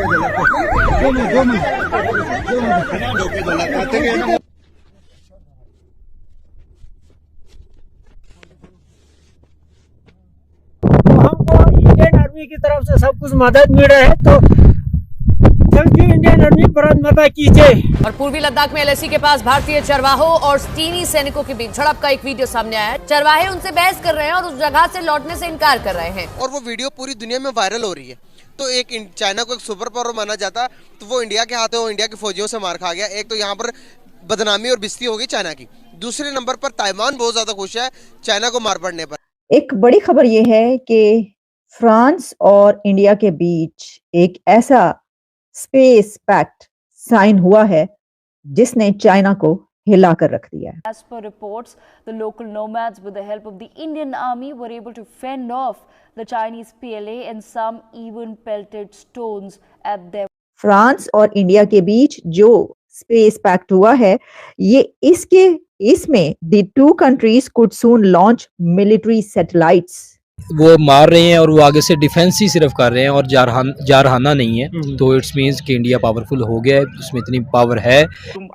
हमको Indian army की तरफ से सब कुछ मदद मिल रहा है, तो thank you Indian army, Bharat माता की जय। और पूर्वी लद्दाख में एलएसी के पास भारतीय चरवाहों और चीनी सैनिकों के बीच झड़प का एक वीडियो सामने आया है। चरवाहे उनसे बहस कर रहे हैं और उस जगह से लौटने से इनकार कर रहे हैं और वो वीडियो पूरी दुनिया में वायरल हो रही है। तो एक चाइना को एक सुपर पावर माना जाता, तो वो इंडिया के हाथों इंडिया की फौजियों से मार खा गया। एक तो यहाँ पर बदनामी और बेइज्जती हो गई चाइना की। दूसरे नंबर पर ताइवान बहुत ज्यादा खुश है चाइना को मार पड़ने पर। एक बड़ी खबर यह है कि फ्रांस और इंडिया के बीच एक ऐसा स्पेस पैक्ट साइन हुआ है जिसने चाइना को हिला कर रख दिया है। As per reports, the local nomads, with the help of the Indian army, were able to fend off the Chinese PLA and some even pelted stones at them. France और इंडिया के बीच जो space pact हुआ है, इसमें the two countries could soon launch military satellites. वो मार रहे हैं और वो आगे से डिफेंस ही सिर्फ कर रहे हैं और जारहाना नहीं है। तो इट्स मीन्स कि इंडिया पावरफुल हो गया है, उसमें इतनी पावर है। तुम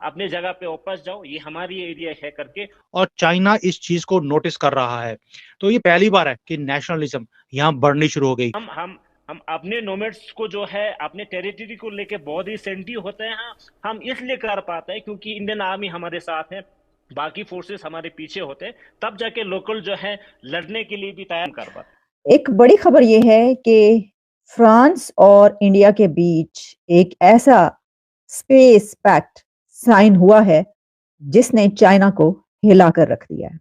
अपने जगह पे वापस जाओ, ये हमारी एरिया है करके। और चाइना इस चीज को नोटिस कर रहा है। तो ये पहली बार है कि नेशनलिज्म यहाँ बढ़नी शुरू हो गई। हम अपने नोमैड्स को जो है अपने टेरिटरी को लेके बहुत ही सेंसिटिव होते हैं। हम इसलिए कर पाते हैं क्योंकि इंडियन आर्मी हमारे साथ है, बाकी फोर्सेस हमारे पीछे होते हैं, तब जाके लोकल जो है लड़ने के लिए भी तैयार कर पाते। एक बड़ी खबर यह है कि फ्रांस और इंडिया के बीच एक ऐसा स्पेस पैक्ट साइन हुआ है जिसने चाइना को हिला कर रख दिया है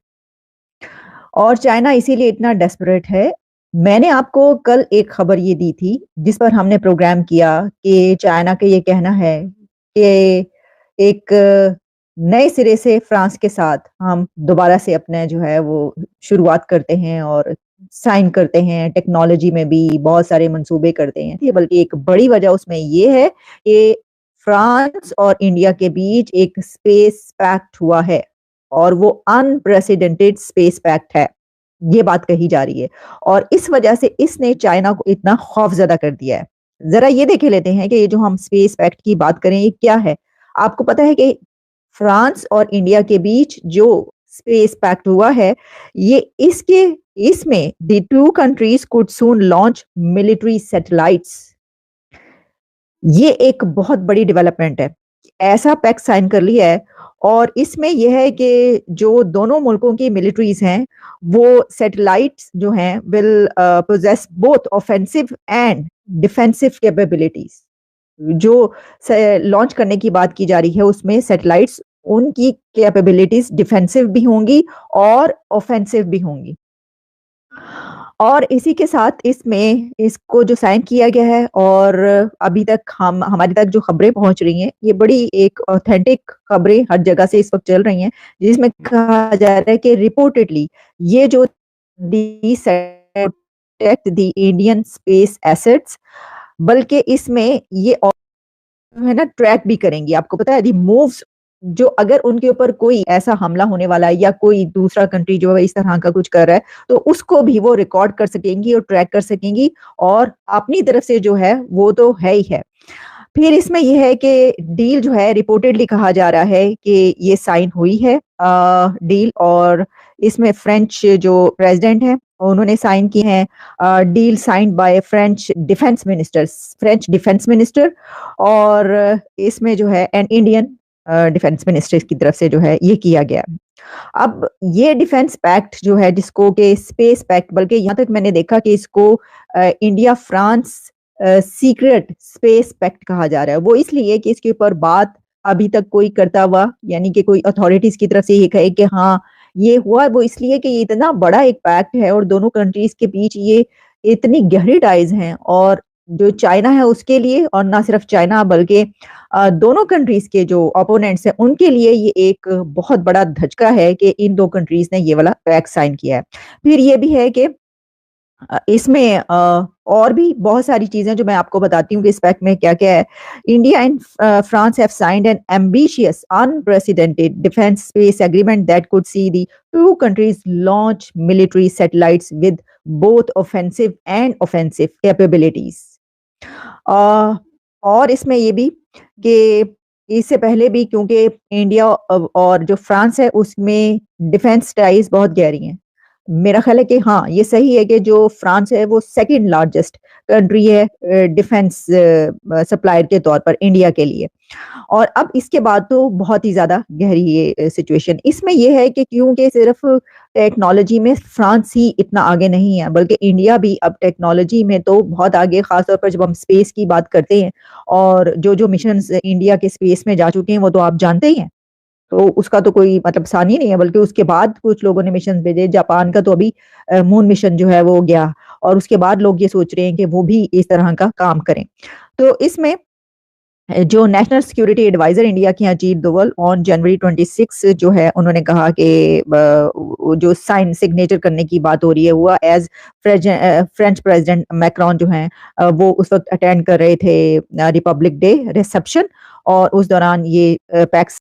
और चाइना इसीलिए इतना डेस्परेट है। मैंने आपको कल एक खबर ये दी थी जिस पर हमने प्रोग्राम किया कि चाइना का ये कहना है कि एक नए सिरे से फ्रांस के साथ हम दोबारा से अपने जो है वो शुरुआत करते हैं और साइन करते हैं, टेक्नोलॉजी में भी बहुत सारे मंसूबे करते हैं। बल्कि एक बड़ी वजह उसमें ये है कि फ्रांस और इंडिया के बीच एक स्पेस पैक्ट हुआ है और वो अनप्रेसिडेंटेड स्पेस पैक्ट है, ये बात कही जा रही है। और इस वजह से इसने चाइना को इतना खौफजदा कर दिया है। जरा ये देखे लेते हैं कि ये जो हम स्पेस पैक्ट की बात करें ये क्या है। आपको पता है कि फ्रांस और इंडिया के बीच जो स्पेस पैक्ट हुआ है, इसमें the two countries could soon launch military satellites. ये एक बहुत बड़ी डेवलपमेंट है। ऐसा पैक्ट साइन कर लिया है और इसमें यह है कि जो दोनों मुल्कों की मिलिट्रीज हैं वो सैटेलाइट्स जो हैं will possess both offensive and defensive capabilities. जो लॉन्च करने की बात की जा रही है उसमें सैटेलाइट्स, उनकी कैपेबिलिटीज डिफेंसिव भी होंगी और ऑफेंसिव भी होंगी। और इसी के साथ इसमें इसको जो साइन किया गया है और अभी तक हमारी तक जो खबरें पहुंच रही हैं, ये बड़ी एक ऑथेंटिक खबरें हर जगह से इस वक्त चल रही हैं, जिसमें कहा जा रहा है कि रिपोर्टेडली ये जो protect the Indian space assets, बल्कि इसमें ये है ना ट्रैक भी करेंगी। आपको पता है दी मूव्स, जो अगर उनके ऊपर कोई ऐसा हमला होने वाला है या कोई दूसरा कंट्री जो है इस तरह का कुछ कर रहा है तो उसको भी वो रिकॉर्ड कर सकेंगी और ट्रैक कर सकेंगी और अपनी तरफ से जो है वो तो है ही है। फिर इसमें यह है कि डील जो है रिपोर्टेडली कहा जा रहा है कि ये साइन हुई है डील, और इसमें फ्रेंच जो प्रेसिडेंट है उन्होंने साइन की है deal signed by French defence minister और इसमें जो है एन इंडियन डिफेंस मिनिस्टर की तरफ से जो है ये किया गया। अब ये डिफेंस पैक्ट जो है जिसको कि स्पेस पैक्ट, बल्कि यहाँ तक मैंने देखा कि इसको India France secret space pact कहा जा रहा है। वो इसलिए कि इसके ऊपर बात अभी तक कोई करता हुआ, यानी कि कोई अथॉरिटीज की तरफ से ये कहे कि हाँ ये हुआ, वो इसलिए कि ये इतना बड़ा एक पैक्ट है और दोनों कंट्रीज के बीच ये इतनी गहरी टाइज हैं और जो चाइना है उसके लिए, और ना सिर्फ चाइना बल्कि दोनों कंट्रीज के जो ओपोनेंट्स हैं उनके लिए ये एक बहुत बड़ा धचका है कि इन दो कंट्रीज ने ये वाला पैक्ट साइन किया है। फिर ये भी है कि इसमें और भी बहुत सारी चीजें जो मैं आपको बताती हूँ कि इस पैक्ट में क्या क्या है। India and France have signed an ambitious unprecedented defence space agreement that could see the two countries launch military satellites with both offensive and offensive capabilities. और इसमें ये भी कि इससे पहले भी क्योंकि इंडिया और जो फ्रांस है उसमें डिफेंस टाइज बहुत गहरी हैं। मेरा ख्याल है कि हाँ, ये सही है कि जो फ्रांस है वो सेकंड लार्जेस्ट कंट्री है डिफेंस सप्लायर के तौर पर इंडिया के लिए। और अब इसके बाद तो बहुत ही ज़्यादा गहरी ये सिचुएशन इसमें ये है कि क्योंकि सिर्फ टेक्नोलॉजी में फ्रांस ही इतना आगे नहीं है, बल्कि इंडिया भी अब टेक्नोलॉजी में तो बहुत आगे, खासतौर पर जब हम स्पेस की बात करते हैं और जो मिशंस इंडिया के स्पेस में जा चुके हैं वो तो आप जानते ही हैं। तो उसका तो कोई मतलब सानी नहीं है, बल्कि उसके बाद कुछ लोगों ने मिशन भेजे। जापान का तो अभी मून मिशन जो है वो गया और उसके बाद लोग ये सोच रहे हैं कि वो भी इस तरह का काम करें। तो इसमें जो नेशनल सिक्योरिटी एडवाइजर इंडिया की अजीत डोवल ऑन जनवरी 26 जो है उन्होंने कहा कि जो साइन सिग्नेचर करने की बात हो रही है वो एज फ्रेंच प्रेसिडेंट मैक्रोन जो हैं वो उस वक्त अटेंड कर रहे थे रिपब्लिक डे रिसेप्शन, और उस दौरान ये पैक्स